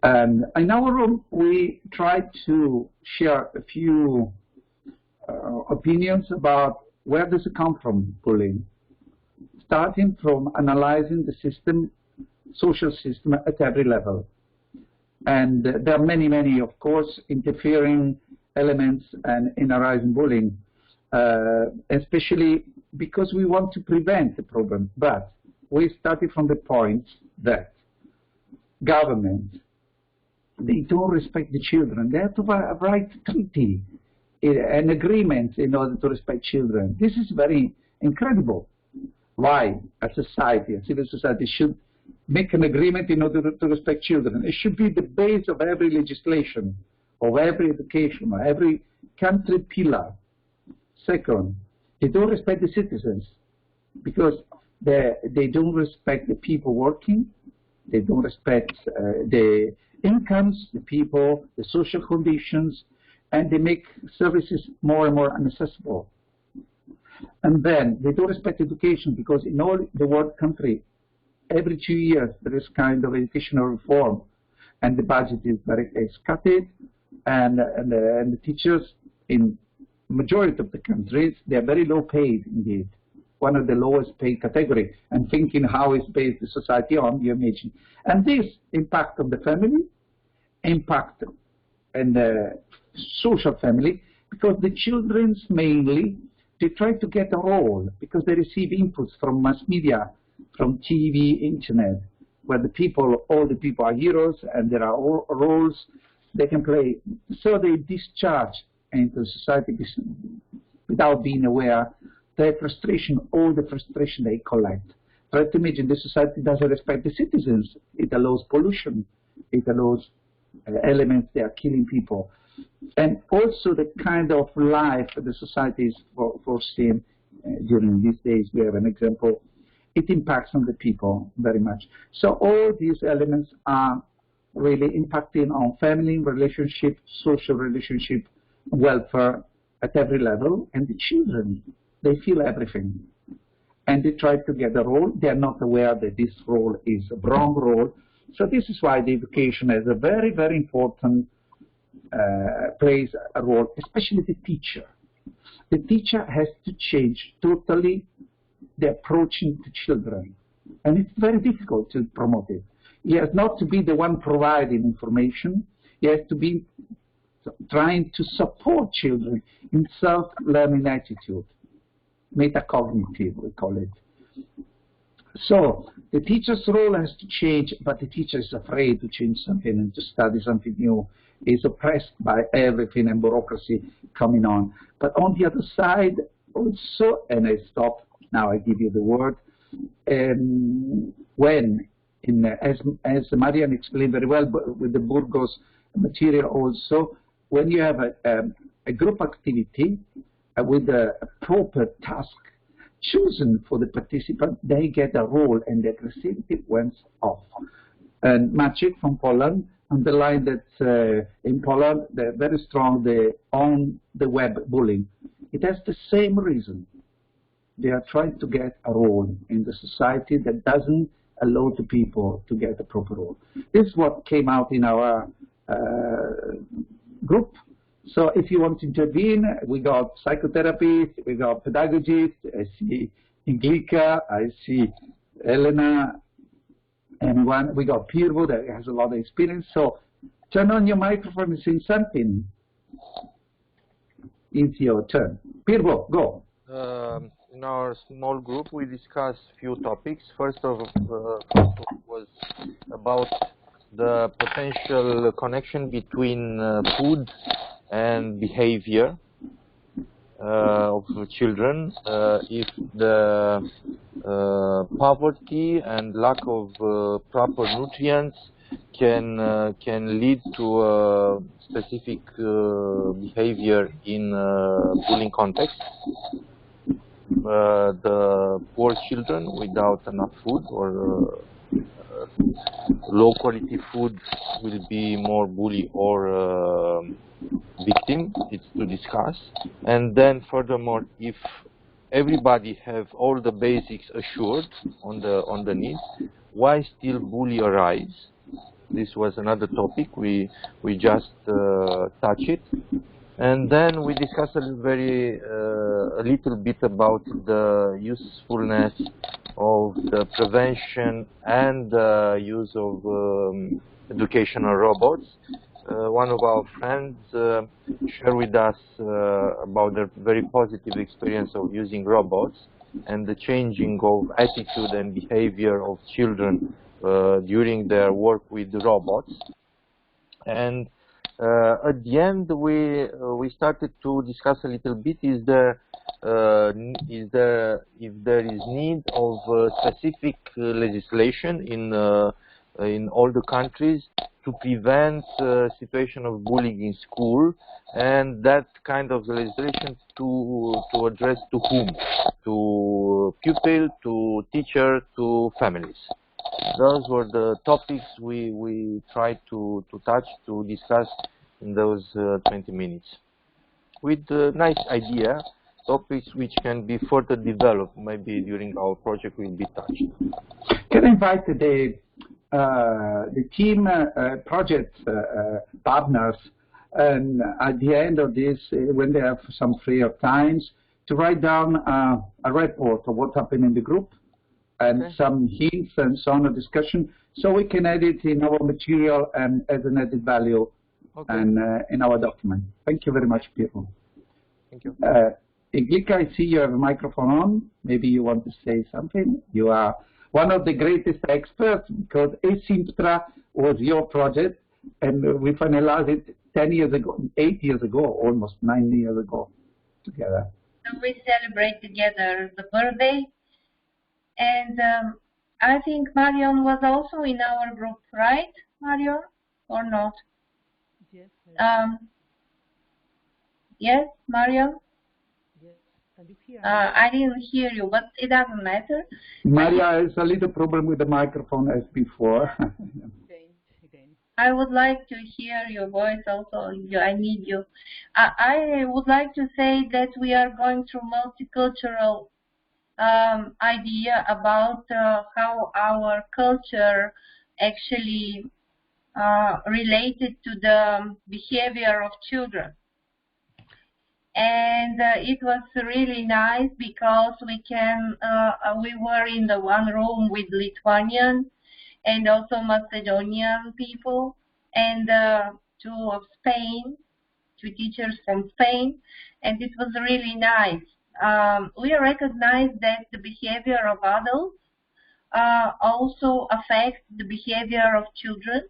And in our room, we try to share a few opinions about where does it come from, bullying, starting from analyzing the system, social system at every level. And there are many, many, of course, interfering elements in arising bullying, especially because we want to prevent the problem. But we started from the point that government, they don't respect the children. They have to write a treaty, an agreement in order to respect children. This is very incredible. Why a society, a civil society, should make an agreement in order to respect children? It should be the base of every legislation, of every education, of every country pillar. Second, they don't respect the citizens because they don't respect the people working. They don't respect the incomes, the people, the social conditions, and they make services more and more inaccessible. And then they don't respect education because in all the world country, every 2 years there is kind of educational reform, and the budget is cut, and the teachers in majority of the countries, they are very low paid indeed, one of the lowest paid category, and thinking how is based the society on, you imagine. And this impact on the family, impact on the social family, because the children's mainly, they try to get a role because they receive inputs from mass media, from TV, internet, where all the people are heroes and there are all roles they can play. So they discharge into society without being aware their frustration, all the frustration they collect. Try to imagine the society doesn't respect the citizens. It allows pollution. It allows elements that are killing people. And also the kind of life the society is foreseeing during these days. We have an example. It impacts on the people very much. So all these elements are really impacting on family relationship, social relationship, welfare at every level. And the children, they feel everything. And they try to get a role. They are not aware that this role is a wrong role. So this is why the education has a very, very important plays a role, especially the teacher. The teacher has to change totally the approaching to children. And it's very difficult to promote it. He has not to be the one providing information. He has to be trying to support children in self-learning attitude, metacognitive, we call it. So the teacher's role has to change, but the teacher is afraid to change something and to study something new. He's oppressed by everything and bureaucracy coming on. But on the other side, also, and I stop, now I give you the word, when, as Marian explained very well, but with the Burgos material also, when you have a group activity with a proper task chosen for the participant, they get a role and the aggressivity went off. And Maciek from Poland underlined that in Poland they're very strong on the web bullying. It has the same reason. They are trying to get a role in the society that doesn't allow the people to get a proper role. This is what came out in our group. So if you want to intervene, we got psychotherapists, we got pedagogists, I see Inglika, I see Elena, and we got Pirvo that has a lot of experience. So turn on your microphone and say something. It's your turn. Pirvo, go. In our small group, we discussed few topics. First was about the potential connection between food and behavior of children. If the poverty and lack of proper nutrients can lead to a specific behavior in bullying context. The poor children without enough food or low quality food will be more bully or victim. It's to discuss. And then furthermore, if everybody have all the basics assured on the needs, why still bully arise? This was another topic. We just touched it. And then we discussed a little bit about the usefulness of the prevention and the use of educational robots. One of our friends shared with us about their very positive experience of using robots and the changing of attitude and behavior of children during their work with robots. And at the end, we started to discuss a little bit: if there is need of specific legislation in all the countries to prevent situation of bullying in school, and that kind of legislation to address to whom? To pupil, to teacher, to families. Those were the topics we tried to touch, to discuss in those 20 minutes. With a nice idea, topics which can be further developed, maybe during our project will be touched. Can I invite the team project partners, and at the end of this, when they have some freer times, to write down a report of what happened in the group, and some hints and so on, a discussion, so we can add it in our material and as an added value and in our document. Thank you very much, people. Thank you. Iglika, I see you have a microphone on. Maybe you want to say something. You are one of the greatest experts, because eSimptra was your project, and we finalized it 10 years ago, 8 years ago, almost 9 years ago, together. So we celebrate together the birthday. And I think Marion was also in our group, right, Marion, or not? Yes. Yes, Marion? Yes. Can you hear? I didn't hear you, but it doesn't matter. Maria has a little problem with the microphone as before. Again. I would like to hear your voice also. I need you. I would like to say that we are going through multicultural idea about how our culture actually related to the behavior of children. And it was really nice because we were in the one room with Lithuanian and also Macedonian people, and two of Spain, two teachers from Spain, and it was really nice. We recognize that the behavior of adults also affects the behavior of children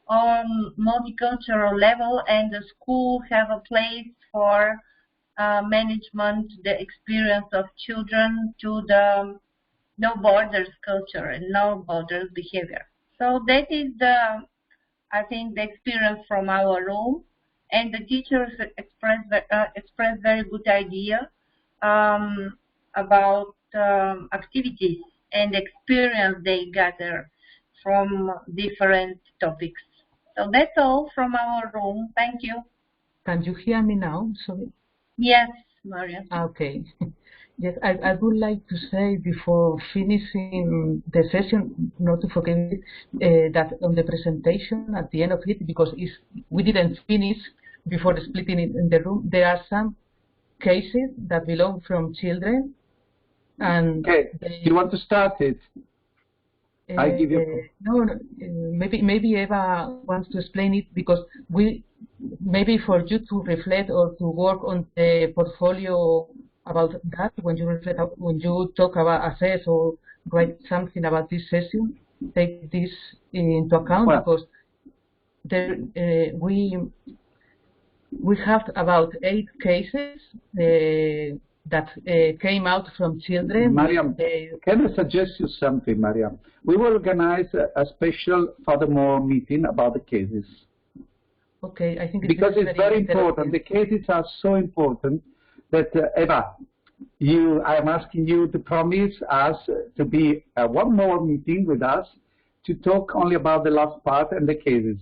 on multicultural level, and the school have a place for management the experience of children to the no borders culture and no borders behavior. So that is I think the experience from our room, and the teachers expressed very good idea about activities and experience they gather from different topics. So that's all from our room. Thank you. Can you hear me now? Sorry. Yes, Maria. Okay. Yes, I would like to say before finishing the session, not to forget that on the presentation at the end of it, because we didn't finish before splitting it in the room, there are some cases that belong from children. And okay, you want to start it? I give you. No, maybe Eva wants to explain it, because maybe for you to reflect or to work on the portfolio about that when you talk about assess or write something about this session, take this into account, because there, we have about 8 cases that came out from children. Mariam, can I suggest you something, Mariam? We will organize a special furthermore meeting about the cases. Okay, I think because it's very important. The cases are so important that Eva, I am asking you to promise us to be one more meeting with us to talk only about the last part and the cases,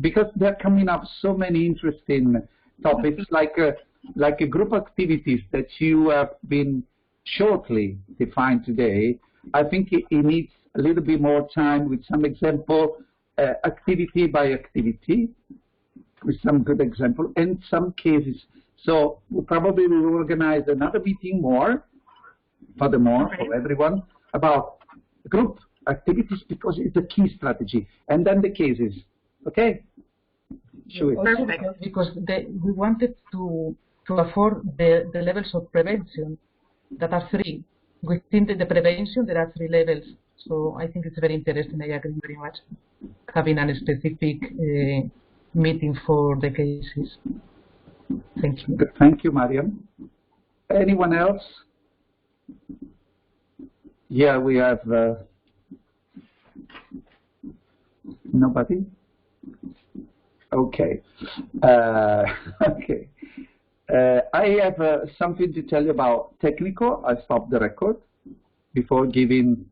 because they're coming up so many interesting topics like a group activities that you have been shortly defined today. I think it needs a little bit more time with some example, activity by activity, with some good example, and some cases. So we probably will organize another meeting furthermore, for everyone, about group activities, because it's a key strategy, and then the cases. Okay? Sure. Perfect. Because we wanted to afford the levels of prevention that are three. Within the prevention, there are three levels. So I think it's very interesting. I agree very much. Having a specific meeting for the cases. Thank you. Thank you, Mariam. Anyone else? Yeah, we have nobody. Okay. Okay. I have something to tell you about technical. I stopped the record before giving